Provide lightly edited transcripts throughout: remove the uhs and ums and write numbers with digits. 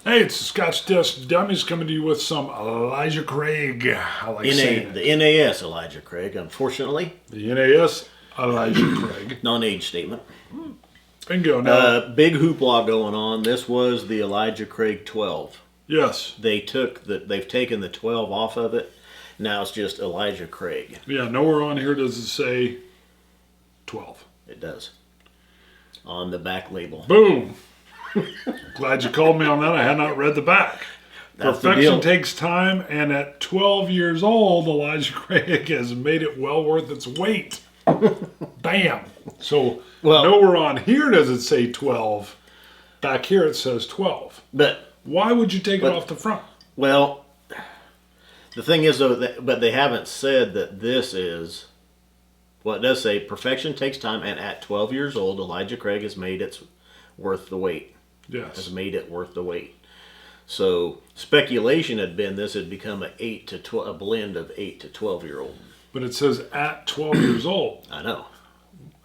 Hey, it's the Scotch Dummies coming to you with some Elijah Craig. I like saying it. The NAS Elijah Craig, unfortunately. The NAS Elijah Craig. Non-age statement. Bingo. Now, Big hoopla going on. This was the Elijah Craig 12. yes. They've taken the 12 off of it. Now it's just Elijah Craig. Yeah, nowhere on here does it say 12. It does. On the back label. Boom. Glad you called me on that. I had not read the back. That's the Perfection deal. takes time, and at 12 years old, Elijah Craig has made it well worth its weight. Bam. So, nowhere on here does it say 12. Back here it says 12. But Why would you take it off the front? well, the thing is though, but they haven't said that this is. Well, it does say perfection takes time, and at 12 years old, Elijah Craig has made it worth the wait. Yes. Has made it worth the wait. So speculation had been this had become a blend of 8 to 12-year-old. But it says at 12 years old. I know.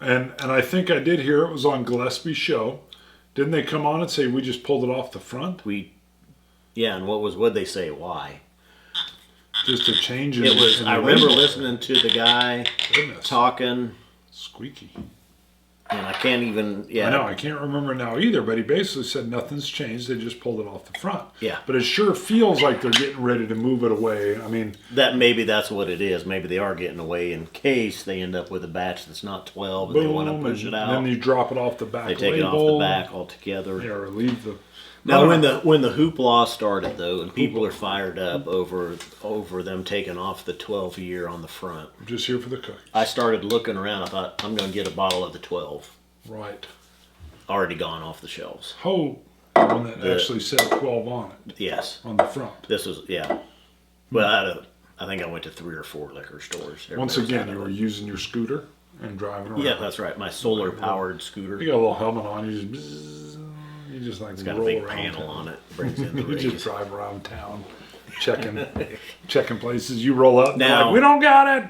And I think I did hear it was on Gillespie's show. Didn't they come on and say we just pulled it off the front? And what'd they say? Why? Just a change in It was. in I the remember label. listening to the guy Goodness. talking, Squeaky. and I can't even. Yeah, I know, I can't remember now either, but he basically said nothing's changed. They just pulled it off the front. Yeah. But it sure feels like they're getting ready to move it away. I mean, maybe that's what it is. Maybe they are getting away in case they end up with a batch that's not 12 and they want to push it out. And then you drop it off the back They take it off the back altogether. Yeah, or leave the... Now, when the hoopla started, though, and people are fired up over them taking off the 12-year on the front, I'm just here for the cookies. I started looking around. I thought, I'm going to get a bottle of the 12. Right. Already gone off the shelves. Oh, the one that actually said 12 on it, Yes. on the front. This was, yeah. Well, I think I went to 3 or 4 liquor stores. Once again, you were using your scooter and driving around. Yeah, that's right. My solar-powered scooter. You got a little helmet on. You just like It's got a roll big around panel town. on it. Brings in the You rays. just drive around town, checking places. You roll up. Now- Like, we don't got it.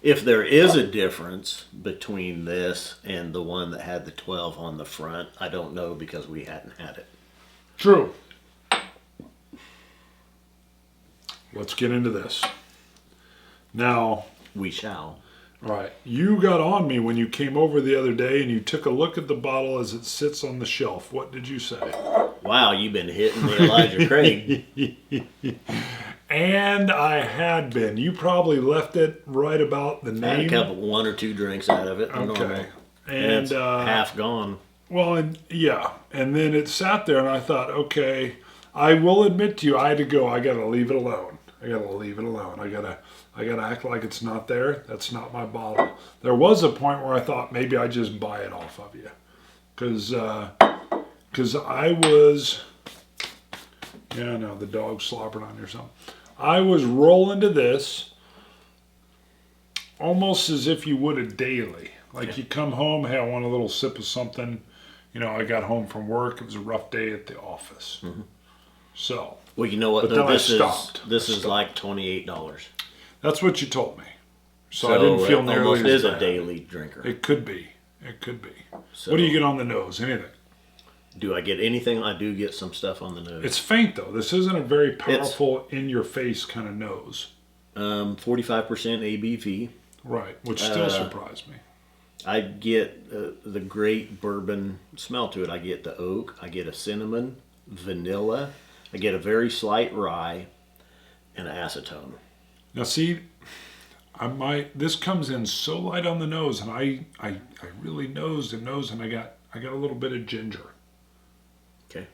If there is a difference between this and the one that had the 12 on the front, I don't know because we hadn't had it. True. Let's get into this. Now, We shall. all right, you got on me when you came over the other day and you took a look at the bottle as it sits on the shelf. What did you say? Wow, you've been hitting the Elijah Craig. And I had been. You probably left it right about the Had a name. couple, 1 or 2 drinks out of it. Normal. Okay. And And it's half gone. well, and yeah, and then it sat there, and I thought, okay, I will admit to you, I had to go. I gotta leave it alone. I gotta leave it alone. I gotta act like it's not there. That's not my bottle. There was a point where I thought maybe I just buy it off of you, because I was, yeah, no, the dog slobbered on you or something. I was rolling to this almost as if you would a daily. Like you come home, hey, I want a little sip of something. You know, I got home from work. It was a rough day at the office. Mm-hmm. So, Well, you know what? But Though, then I this stopped. is like $28. that's what you told me. So I didn't feel it nearly almost as is a bad. daily drinker. It could be. It could be. So What do you get on the nose? Anything. Do I get anything? I do get some stuff on the nose. It's faint, though. This isn't a very powerful, in-your-face kind of nose. 45% ABV. Right, which still surprised me. I get the great bourbon smell to it. I get the oak. I get a cinnamon, vanilla. I get a very slight rye, and an acetone. Now, see, this comes in so light on the nose, and I really nosed, and I got a little bit of ginger. Okay.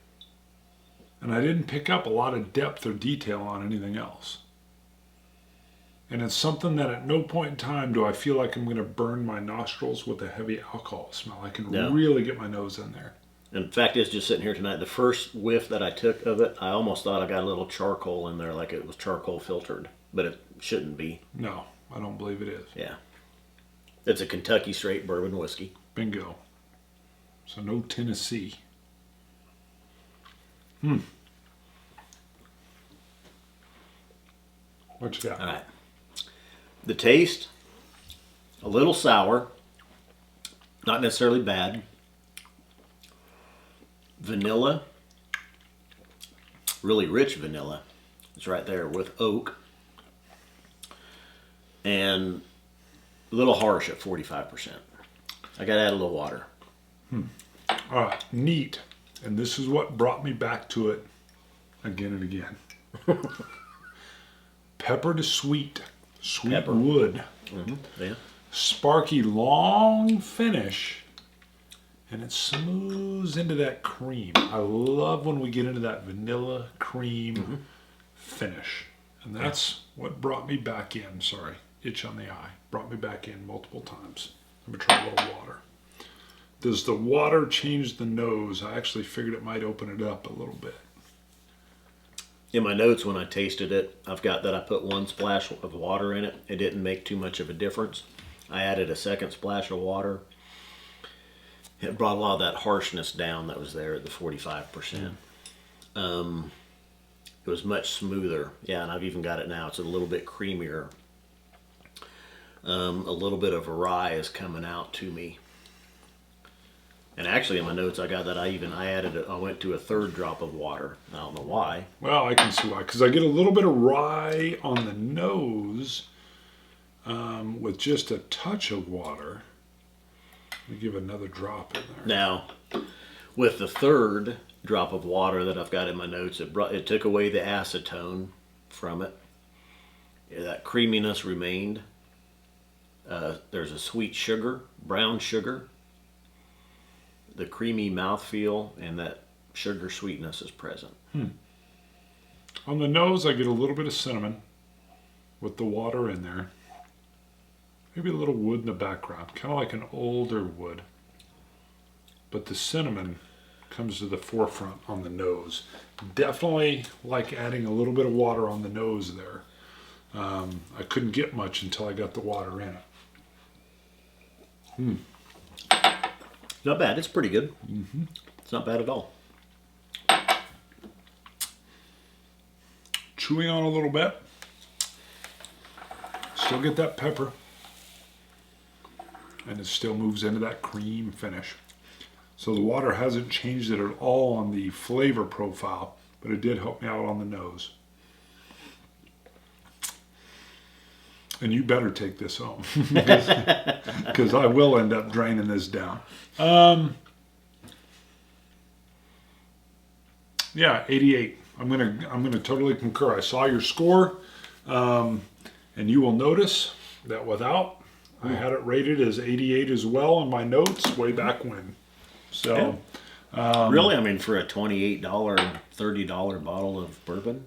And I didn't pick up a lot of depth or detail on anything else. And it's something that at no point in time do I feel like I'm going to burn my nostrils with a heavy alcohol smell. I can really get my nose in there. In fact, it's just sitting here tonight. The first whiff that I took of it, I almost thought I got a little charcoal in there, like it was charcoal filtered, but it shouldn't be. No, I don't believe it is. Yeah. It's a Kentucky straight bourbon whiskey. Bingo. So no Tennessee. What you got? All right. The taste, a little sour, not necessarily bad. Vanilla, really rich vanilla. It's right there with oak. And a little harsh at 45%. I got to add a little water. All right, neat. And this is what brought me back to it again and again. Pepper to sweet. Sweet Pepper. wood. Yeah. Sparky, long finish. And it smooths into that cream. I love when we get into that vanilla cream finish. And that's what brought me back in. Sorry, itch on the eye. Brought me back in multiple times. I'm going to try a little water. Does the water change the nose? I actually figured it might open it up a little bit. In my notes when I tasted it, I've got that I put 1 splash of water in it. It didn't make too much of a difference. I added a 2nd splash of water. It brought a lot of that harshness down that was there at the 45%. It was much smoother. Yeah, and I've even got it now. It's a little bit creamier. A little bit of rye is coming out to me. And actually in my notes I got that I went to a 3rd drop of water. I don't know why. Well, I can see why. Because I get a little bit of rye on the nose with just a touch of water. Let me give another drop in there. Now, with the 3rd drop of water that I've got in my notes, it took away the acetone from it. Yeah, that creaminess remained. There's a sweet sugar, brown sugar. The creamy mouthfeel and that sugar sweetness is present. On the nose, I get a little bit of cinnamon with the water in there. Maybe a little wood in the background, kind of like an older wood. But the cinnamon comes to the forefront on the nose. Definitely like adding a little bit of water on the nose there. I couldn't get much until I got the water in it. Not bad. It's pretty good. It's not bad at all. Chewing on a little bit. Still get that pepper. And it still moves into that cream finish. So the water hasn't changed it at all on the flavor profile, but it did help me out on the nose. And you better take this home because I will end up draining this down. Yeah, 88. I'm gonna totally concur. I saw your score, and you will notice that without, I had it rated as 88 as well in my notes way back when. So, Really, I mean, for a $28, $30 bottle of bourbon,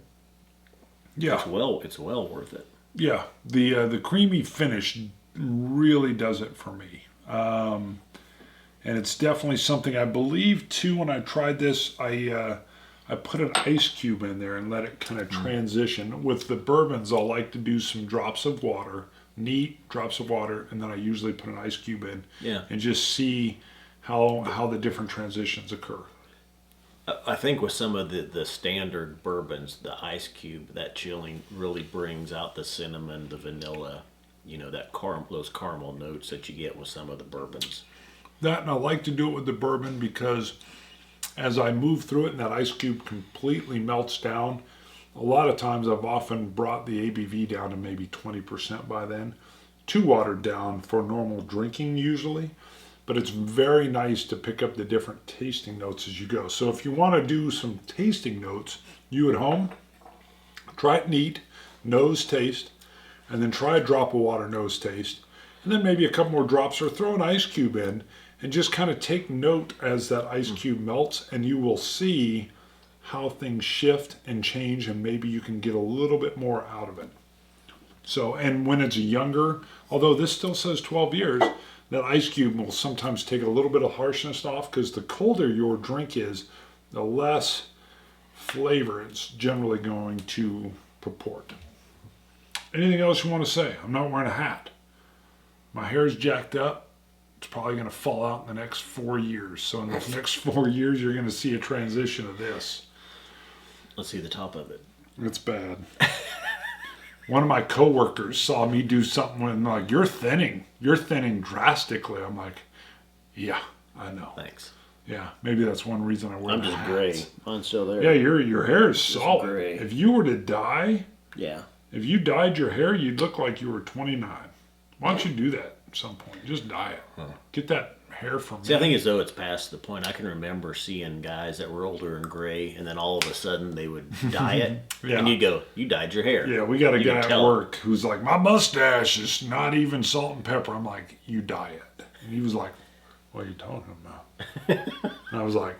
yeah, it's well worth it. yeah. The creamy finish really does it for me. And it's definitely something I believe too. When I tried this, I put an ice cube in there and let it kind of transition. With the bourbons, I'll like to do some drops of water, neat drops of water, and then I usually put an ice cube in, and just see how the different transitions occur. I think with some of the standard bourbons, the ice cube, that chilling really brings out the cinnamon, the vanilla, those caramel notes that you get with some of the bourbons. That, and I like to do it with the bourbon because as I move through it and that ice cube completely melts down, a lot of times I've often brought the ABV down to maybe 20% by then. Too watered down for normal drinking usually, but it's very nice to pick up the different tasting notes as you go. So if you want to do some tasting notes, you at home, try it neat, nose taste, and then try a drop of water nose taste, and then maybe a couple more drops or throw an ice cube in and just kind of take note as that ice cube melts, and you will see how things shift and change, and maybe you can get a little bit more out of it. So, and when it's younger, although this still says 12 years, that ice cube will sometimes take a little bit of harshness off, because the colder your drink is, the less flavor it's generally going to purport. Anything else you want to say? I'm not wearing a hat. My hair's jacked up. It's probably going to fall out in the next 4 years. So in the next 4 years, you're going to see a transition of this. Let's see the top of it. It's bad. One of my coworkers saw me do something and like, you're thinning drastically. I'm like, yeah, I know. Thanks. Yeah, maybe that's one reason I wear I'm the just hats. gray. Mine's still there. Yeah, your hair is solid. gray. If you were to dye, Yeah. if you dyed your hair, you'd look like you were 29. Why don't you do that at some point? Just dye it. Get that hair from See, me. I think as though it's past the point. I can remember seeing guys that were older and gray, and then all of a sudden they would dye it, Yeah. and you go, "You dyed your hair." Yeah, we got a You guy can at tell. work who's like, my mustache is not even salt and pepper. I'm like, you dye it. And he was like, what are you talking about? And I was like,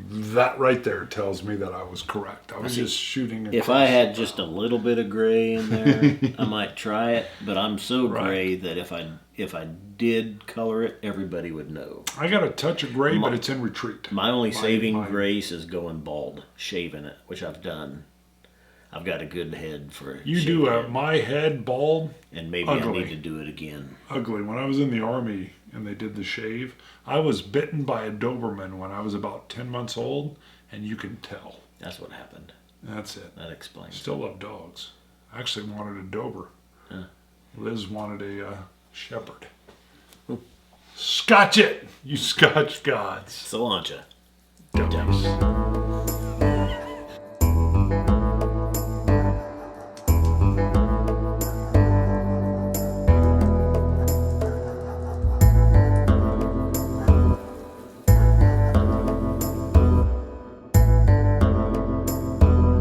that right there tells me that I was correct. I was just shooting. If I had just a little bit of gray in there, I might try it. But I'm so gray that if I did color it, everybody would know. I got a touch of gray, but it's in retreat. My only saving my- grace is going bald, shaving it, which I've done. I've got a good head for You shaving do it, my head bald, and maybe I ugly. need to do it again. ugly. When I was in the Army and they did the shave, I was bitten by a Doberman when I was about 10 months old, and you can tell. That's what happened. That's it. That explains. Still love dogs. I actually wanted a Dober. Huh. Liz wanted a Shepherd. Scotch it, you Scotch gods. Cilantro. Dummies.